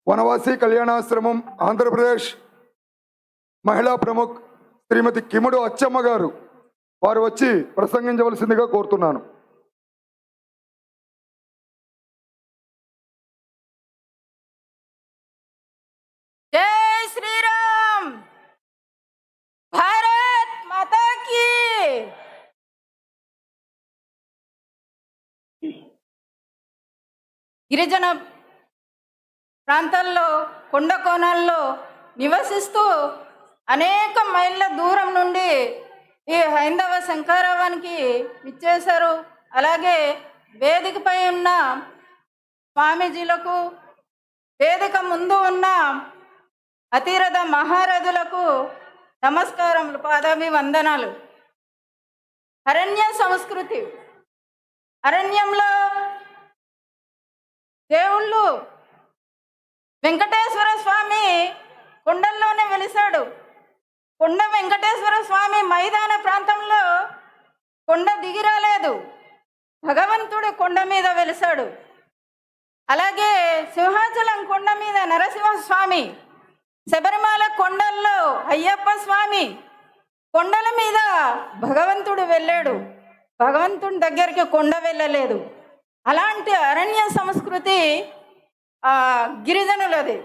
వనవాసి కళ్యాణాశ్రమం ఆంధ్రప్రదేశ్ మహిళా ప్రముఖ్ శ్రీమతి కిముడు అచ్చమ్మ గారు వారు వచ్చి ప్రసంగించవలసిందిగా కోరుతున్నాను. జై శ్రీరామ్, భారత్ మాతా కీ. గిరిజన ప్రాంతాల్లో కొండ కోణాల్లో నివసిస్తూ అనేక మైళ్ళ దూరం నుండి ఈ హైందవ శంకరావానికి ఇచ్చేశారు. అలాగే వేదికపై ఉన్న స్వామీజీలకు, వేదిక ముందు ఉన్న అతిరథ మహారథులకు నమస్కారములు, పాదాభివందనాలు. అరణ్య సంస్కృతి. అరణ్యంలో దేవుళ్ళు వెంకటేశ్వర స్వామి కొండల్లోనే వెలిశాడు. కొండ వెంకటేశ్వర స్వామి మైదాన ప్రాంతంలో కొండ దిగిరాలేదు, భగవంతుడు కొండ మీద వెలిశాడు. అలాగే సింహాచలం కొండ మీద నరసింహస్వామి, శబరిమల కొండల్లో అయ్యప్ప స్వామి, కొండల మీద భగవంతుడు వెళ్ళాడు, భగవంతుడి దగ్గరికి కొండ వెళ్ళలేదు. అలాంటి అరణ్య సంస్కృతి గిరిజనులది.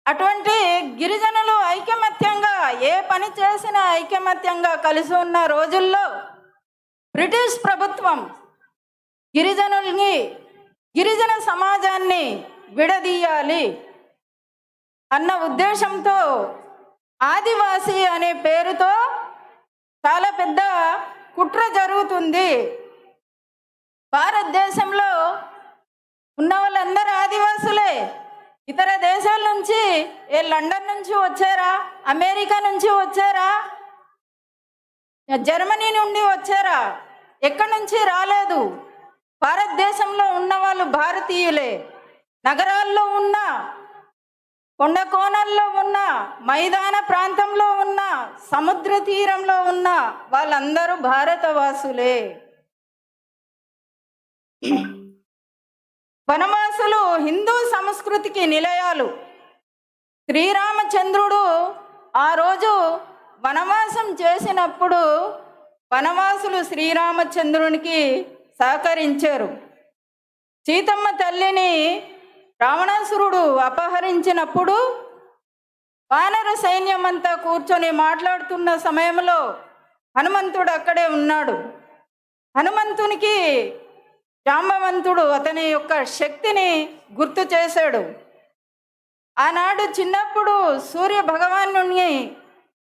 అటువంటి గిరిజనులు ఐకమత్యంగా ఏ పని చేసినా ఐకమత్యంగా కలిసి ఉన్న రోజుల్లో బ్రిటిష్ ప్రభుత్వం గిరిజనుల్ని, గిరిజన సమాజాన్ని విడదీయాలి అన్న ఉద్దేశంతో ఆదివాసీ అనే పేరుతో చాలా పెద్ద కుట్ర జరుగుతుంది. భారతదేశంలో ఉన్న వాళ్ళందరూ ఆదివాసులే. ఇతర దేశాల నుంచి, లండన్ నుంచి వచ్చారా, అమెరికా నుంచి వచ్చారా, జర్మనీ నుండి వచ్చారా, ఎక్కడి నుంచి రాలేదు. భారతదేశంలో ఉన్న వాళ్ళు భారతీయులే. నగరాల్లో ఉన్న, కొండ కోణాల్లో ఉన్న, మైదాన ప్రాంతంలో ఉన్న, సముద్ర తీరంలో ఉన్న వాళ్ళందరూ భారతవాసులే. వనవాసులు హిందూ సంస్కృతికి నిలయాలు. శ్రీరామచంద్రుడు ఆ రోజు వనవాసం చేసినప్పుడు వనవాసులు శ్రీరామచంద్రునికి సహకరించారు. సీతమ్మ తల్లిని రావణాసురుడు అపహరించినప్పుడు వానర సైన్యం అంతా కూర్చొని మాట్లాడుతున్న సమయంలో హనుమంతుడు అక్కడే ఉన్నాడు. హనుమంతునికి జాంబవంతుడు అతని యొక్క శక్తిని గుర్తు చేశాడు. ఆనాడు చిన్నప్పుడు సూర్య భగవానుని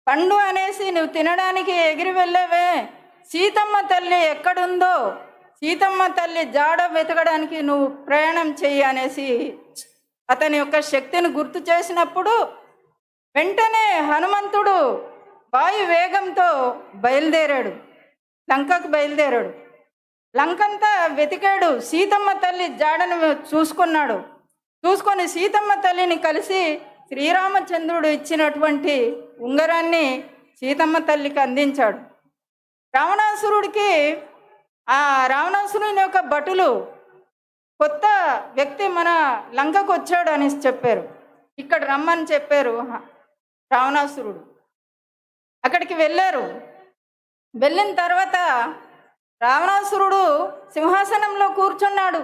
పండు అనేసి నువ్వు తినడానికి ఎగిరి వెళ్ళావే, సీతమ్మ తల్లి ఎక్కడుందో సీతమ్మ తల్లి జాడ వెతకడానికి నువ్వు ప్రయాణం చెయ్యి అనేసి అతని యొక్క శక్తిని గుర్తు చేసినప్పుడు వెంటనే హనుమంతుడు వాయు వేగంతో బయలుదేరాడు, లంకకు బయలుదేరాడు. లంకంతా వెతికాడు, సీతమ్మ తల్లి జాడను చూసుకున్నాడు. చూసుకొని సీతమ్మ తల్లిని కలిసి శ్రీరామచంద్రుడు ఇచ్చినటువంటి ఉంగరాన్ని సీతమ్మ తల్లికి అందించాడు. రావణాసురుడికి రావణాసురుని యొక్క భటులు కొత్త వ్యక్తి మన లంకకు వచ్చాడు అని చెప్పారు. ఇక్కడ రమ్మని చెప్పారు. రావణాసురుడు అక్కడికి వెళ్ళారు. వెళ్ళిన తర్వాత రావణాసురుడు సింహాసనంలో కూర్చున్నాడు.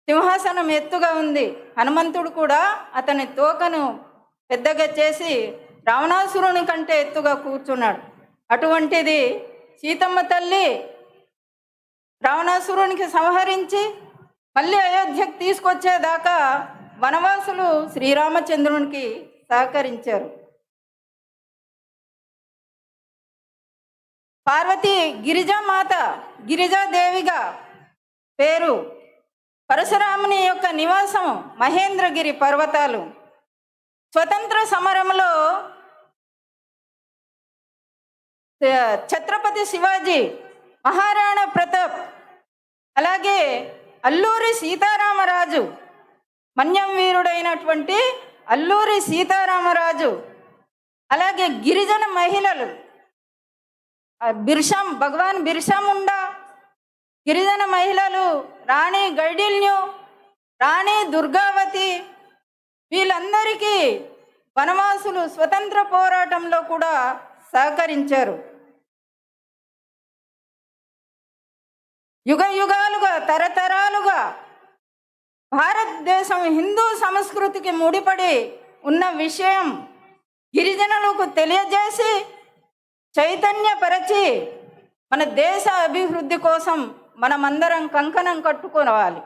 సింహాసనం ఎత్తుగా ఉంది. హనుమంతుడు కూడా అతని తోకను పెద్దగా చేసి రావణాసురుని కంటే ఎత్తుగా కూర్చున్నాడు. అటువంటిది సీతమ్మ తల్లి రావణాసురునికి సంహరించి మళ్ళీ అయోధ్యకు తీసుకొచ్చేదాకా వనవాసులు శ్రీరామచంద్రునికి సహకరించారు. పార్వతి గిరిజామాత, గిరిజాదేవిగా పేరు. పరశురాముని యొక్క నివాసం మహేంద్రగిరి పర్వతాలు. స్వతంత్ర సమరంలో ఛత్రపతి శివాజీ, మహారాణా ప్రతాప్, అలాగే అల్లూరి సీతారామరాజు, మన్యం వీరుడైనటువంటి అల్లూరి సీతారామరాజు, అలాగే గిరిజన మహిళలు భగవాన్ బిర్సా ముండా, గిరిజన మహిళలు రాణి గైడిల్న్యూ, రాణి దుర్గావతి, వీళ్ళందరికీ వనవాసులు స్వతంత్ర పోరాటంలో కూడా సహకరించారు. యుగ యుగాలుగా తరతరాలుగా భారతదేశం హిందూ సంస్కృతికి ముడిపడి ఉన్న విషయం గిరిజనులకు తెలియజేసి చైతన్యపరచి మన దేశ అభివృద్ధి కోసం మనమందరం కంకణం కట్టుకోవాలి.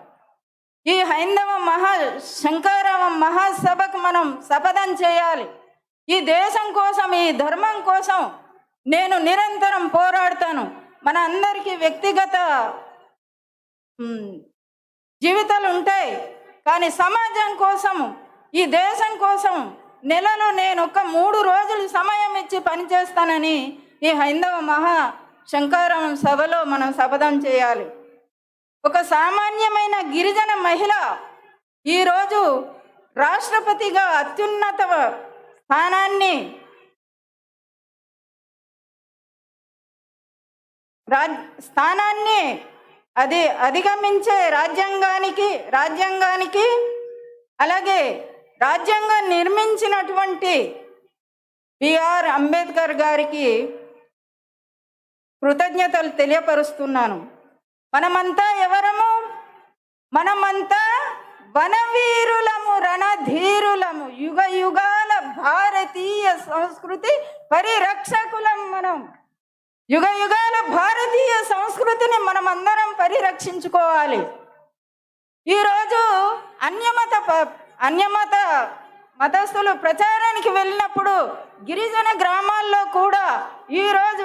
ఈ హైందవ శంకరామ మహాసభకు మనం శపథం చేయాలి. ఈ దేశం కోసం, ఈ ధర్మం కోసం నేను నిరంతరం పోరాడతాను. మన అందరికీ వ్యక్తిగత జీవితాలు ఉంటాయి, కానీ సమాజం కోసం, ఈ దేశం కోసం నెలలో నేను 3 రోజులు సమయం ఇచ్చి పనిచేస్తానని ఈ హైందవ శంకరామ సభలో మనం శపథం చేయాలి. ఒక సామాన్యమైన గిరిజన మహిళ ఈరోజు రాష్ట్రపతిగా అత్యున్నత స్థానాన్ని అది అధిగమించే రాజ్యాంగానికి అలాగే రాజ్యాంగం నిర్మించినటువంటి బిఆర్ అంబేద్కర్ గారికి కృతజ్ఞతలు తెలియపరుస్తున్నాను. మనమంతా ఎవరము? మనమంతా వనవీరులము, రణధీరులము, యుగ యుగాల భారతీయ సంస్కృతి పరిరక్షకులం. మనం యుగ యుగాల భారతీయ సంస్కృతిని మనమందరం పరిరక్షించుకోవాలి. ఈరోజు అన్యమత మతస్థులు ప్రచారానికి వెళ్ళినప్పుడు గిరిజన గ్రామాల్లో కూడా ఈరోజు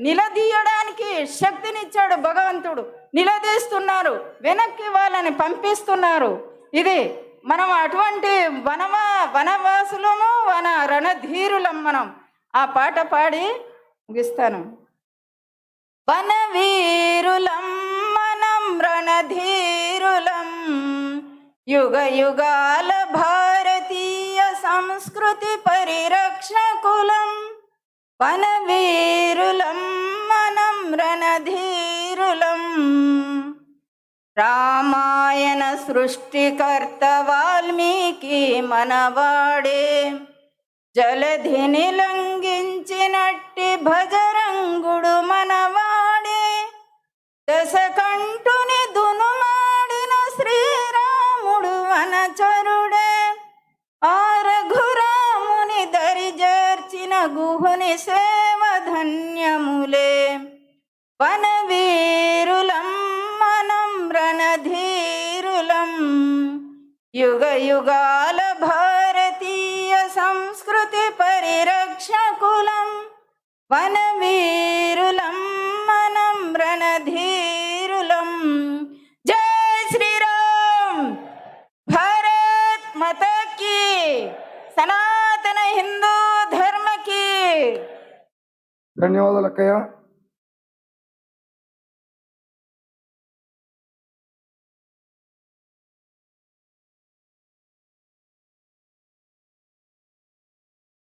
నిలదీయడానికి శక్తినిచ్చాడు భగవంతుడు. నిలదీస్తున్నారు, వెనక్కి వాళ్ళని పంపిస్తున్నారు. ఇది మనం అటువంటి వనవాసులము, రణధీరులం. మనం ఆ పాట పాడి ముగిస్తాను. వనవీరులం మనం రణధీరులం, యుగ యుగాల భారతీయ సంస్కృతి పరిరక్షకులం. వనవీరులం మనం రణధీరులం. రామాయణ సృష్టికర్త వాల్మీకి మనవాడే, జలధిని లంఘించినట్టి భజరంగుడు మనవాడే, దశకంఠుని దునుమాడిన శ్రీరాముడు వనచరుడే, ఆ రఘురాముని దరిజేర్చిన గుహుని సేవ ధన్యములే. వనవీరులం మనం రణధీరులం, యుగ యుగాల భారతీయ సంస్కృతి పరిరక్షకులం. వనవీరులం మనం రణధీరులం. జై శ్రీరామ్. భారత్ మాతా కీ. సనాతన హిందూ ధర్మ కీ. ధన్యవాదాలు అక్కయ్య.